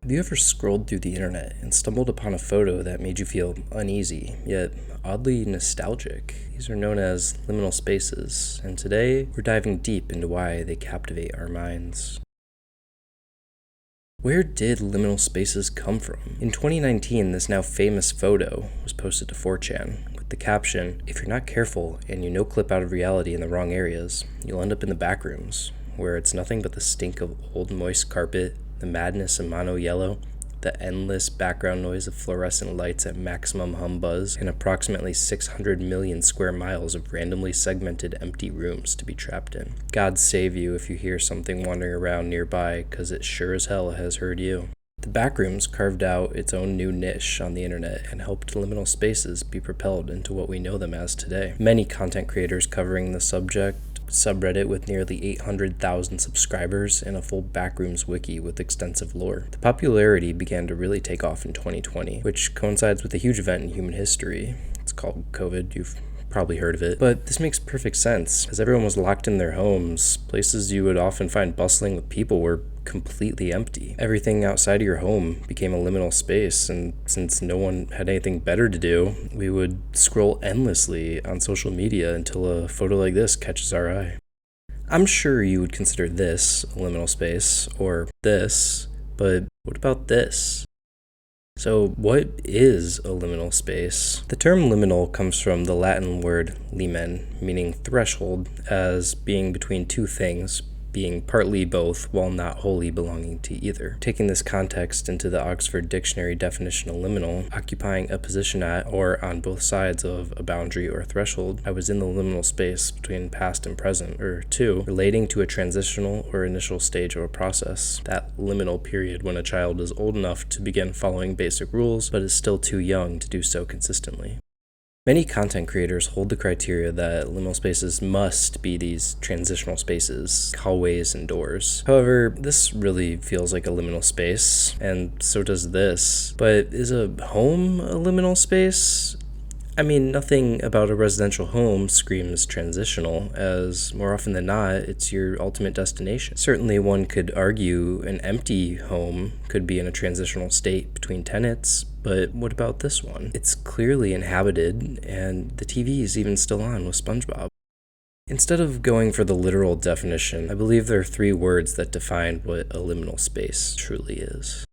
Have you ever scrolled through the internet and stumbled upon a photo that made you feel uneasy, yet oddly nostalgic? These are known as liminal spaces, and today we're diving deep into why they captivate our minds. Where did liminal spaces come from? In 2019, this now famous photo was posted to 4chan with the caption, "If you're not careful and you no-clip out of reality in the wrong areas, you'll end up in the back rooms, where it's nothing but the stink of old moist carpet, the madness of mono yellow, the endless background noise of fluorescent lights at maximum hum buzz, and approximately 600 million square miles of randomly segmented empty rooms to be trapped in. God save you if you hear something wandering around nearby, cause it sure as hell has heard you." The backrooms carved out its own new niche on the internet and helped liminal spaces be propelled into what we know them as today. Many content creators covering the subreddit with nearly 800,000 subscribers, and a full backrooms wiki with extensive lore. The popularity began to really take off in 2020, which coincides with a huge event in human history. It's called COVID. You've probably heard of it. But this makes perfect sense. As everyone was locked in their homes, places you would often find bustling with people were completely empty. Everything outside of your home became a liminal space, and since no one had anything better to do, we would scroll endlessly on social media until a photo like this catches our eye. I'm sure you would consider this a liminal space, or this, but what about this? So what is a liminal space? The term liminal comes from the Latin word limen, meaning threshold, as being between two things, being partly both while not wholly belonging to either. Taking this context into the Oxford Dictionary definition of liminal, occupying a position at or on both sides of a boundary or threshold, I was in the liminal space between past and present, or 2, relating to a transitional or initial stage of a process, that liminal period when a child is old enough to begin following basic rules, but is still too young to do so consistently. Many content creators hold the criteria that liminal spaces must be these transitional spaces, hallways and doors. However, this really feels like a liminal space, and so does this. But is a home a liminal space? I mean, nothing about a residential home screams transitional, as more often than not, it's your ultimate destination. Certainly one could argue an empty home could be in a transitional state between tenants, but what about this one? It's clearly inhabited, and the TV is even still on with SpongeBob. Instead of going for the literal definition, I believe there are 3 words that define what a liminal space truly is.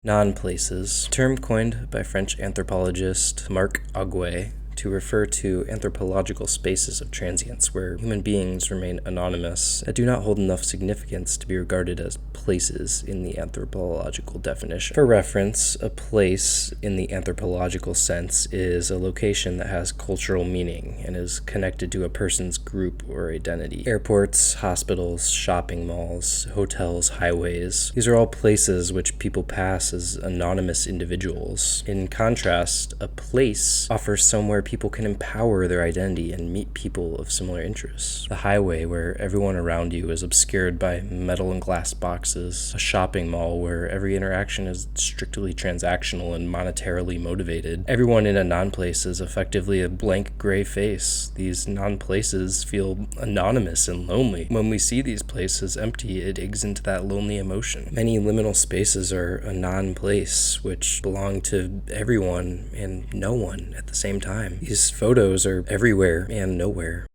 Nonplaces, term coined by French anthropologist Marc Aguet to refer to anthropological spaces of transience where human beings remain anonymous that do not hold enough significance to be regarded as places in the anthropological definition. For reference, a place in the anthropological sense is a location that has cultural meaning and is connected to a person's group or identity. Airports, hospitals, shopping malls, hotels, highways, these are all places which people pass as anonymous individuals. In contrast, a place offers somewhere people can empower their identity and meet people of similar interests. The highway, where everyone around you is obscured by metal and glass boxes. A shopping mall, where every interaction is strictly transactional and monetarily motivated. Everyone in a non-place is effectively a blank gray face. These non-places feel anonymous and lonely. When we see these places empty, it digs into that lonely emotion. Many liminal spaces are a non-place, which belong to everyone and no one at the same time. These photos are everywhere and nowhere.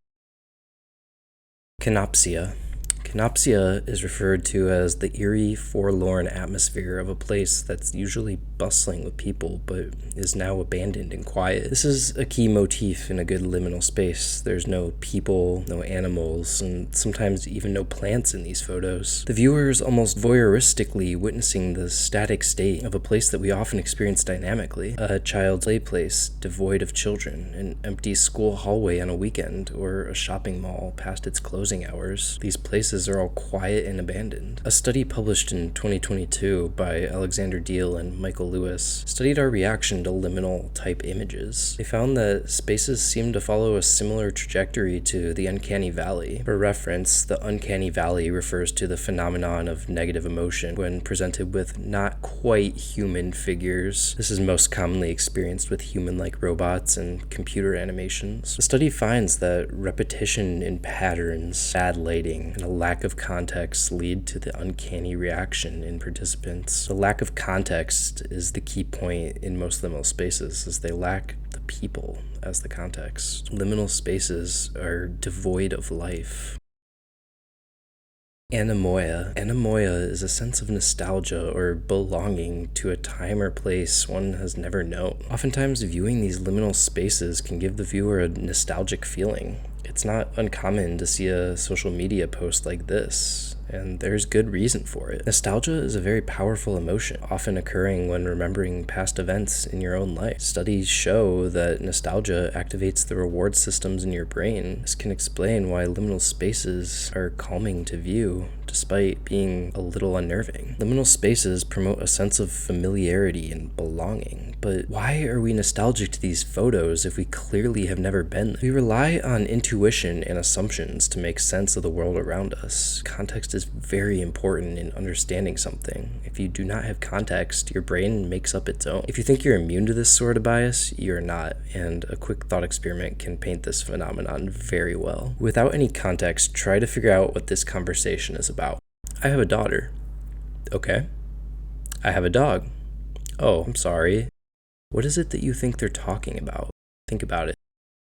Kopsia. Kopsia is referred to as the eerie, forlorn atmosphere of a place that's usually bustling with people, but is now abandoned and quiet. This is a key motif in a good liminal space. There's no people, no animals, and sometimes even no plants in these photos. The viewer is almost voyeuristically witnessing the static state of a place that we often experience dynamically. A child's play place devoid of children, an empty school hallway on a weekend, or a shopping mall past its closing hours. These places are all quiet and abandoned. A study published in 2022 by Alexander Deal and Michael Lewis studied our reaction to liminal type images. They found that spaces seem to follow a similar trajectory to the uncanny valley. For reference, the uncanny valley refers to the phenomenon of negative emotion when presented with not quite human figures. This is most commonly experienced with human-like robots and computer animations. The study finds that repetition in patterns, bad lighting, and a lack lack of context lead to the uncanny reaction in participants? The lack of context is the key point in most liminal spaces, as they lack the people as the context. Liminal spaces are devoid of life. Anemoia. Anemoia is a sense of nostalgia or belonging to a time or place one has never known. Oftentimes, viewing these liminal spaces can give the viewer a nostalgic feeling. It's not uncommon to see a social media post like this, and there's good reason for it. Nostalgia is a very powerful emotion, often occurring when remembering past events in your own life. Studies show that nostalgia activates the reward systems in your brain. This can explain why liminal spaces are calming to view, despite being a little unnerving. Liminal spaces promote a sense of familiarity and belonging, but why are we nostalgic to these photos if we clearly have never been there? We rely on intuition and assumptions to make sense of the world around us. Context is very important in understanding something. If you do not have context, your brain makes up its own. If you think you're immune to this sort of bias, you're not, and a quick thought experiment can paint this phenomenon very well. Without any context, try to figure out what this conversation is about. I have a daughter. Okay. I have a dog. Oh, I'm sorry. What is it that you think they're talking about? Think about it.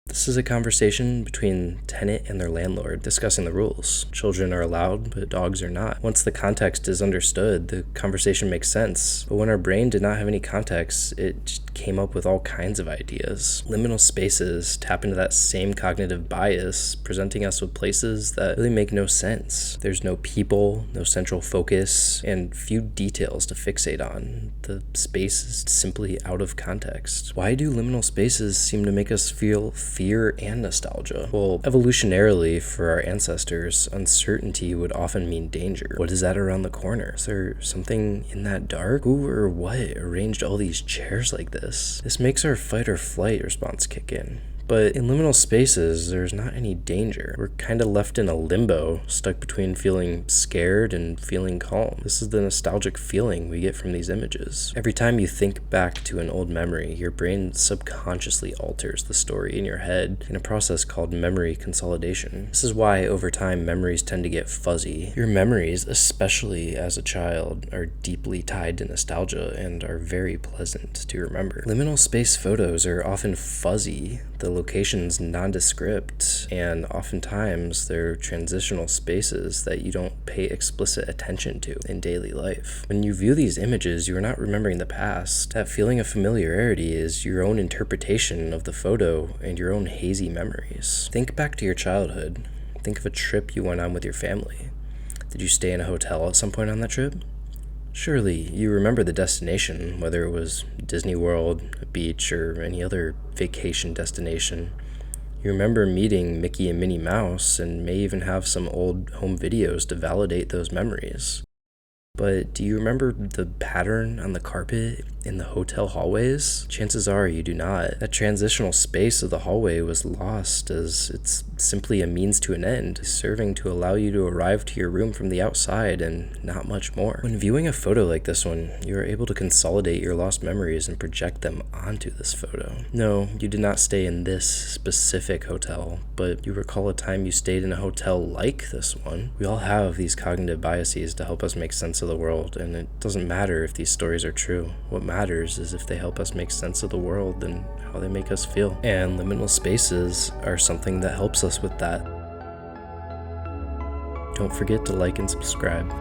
This is a conversation between tenant and their landlord discussing the rules. Children are allowed, but dogs are not. Once the context is understood, the conversation makes sense. But when our brain did not have any context, it just came up with all kinds of ideas. Liminal spaces tap into that same cognitive bias, presenting us with places that really make no sense. There's no people, no central focus, and few details to fixate on. The space is simply out of context. Why do liminal spaces seem to make us feel fear and nostalgia? Well, evolutionarily, for our ancestors, uncertainty would often mean danger. What is that around the corner? Is there something in that dark? Who or what arranged all these chairs like this? This makes our fight or flight response kick in. But in liminal spaces, there's not any danger. We're kind of left in a limbo, stuck between feeling scared and feeling calm. This is the nostalgic feeling we get from these images. Every time you think back to an old memory, your brain subconsciously alters the story in your head in a process called memory consolidation. This is why, over time, memories tend to get fuzzy. Your memories, especially as a child, are deeply tied to nostalgia and are very pleasant to remember. Liminal space photos are often fuzzy. The location's nondescript, and oftentimes they're transitional spaces that you don't pay explicit attention to in daily life. When you view these images, you are not remembering the past. That feeling of familiarity is your own interpretation of the photo and your own hazy memories. Think back to your childhood. Think of a trip you went on with your family. Did you stay in a hotel at some point on that trip? Surely you remember the destination, whether it was Disney World, a beach, or any other vacation destination. You remember meeting Mickey and Minnie Mouse, and may even have some old home videos to validate those memories. But do you remember the pattern on the carpet in the hotel hallways? Chances are you do not. That transitional space of the hallway was lost, as it's simply a means to an end, serving to allow you to arrive to your room from the outside and not much more. When viewing a photo like this one, you are able to consolidate your lost memories and project them onto this photo. No, you did not stay in this specific hotel, but you recall a time you stayed in a hotel like this one. We all have these cognitive biases to help us make sense of the world, and it doesn't matter if these stories are true. What matters is if they help us make sense of the world and how they make us feel. And liminal spaces are something that helps us with that. Don't forget to like and subscribe.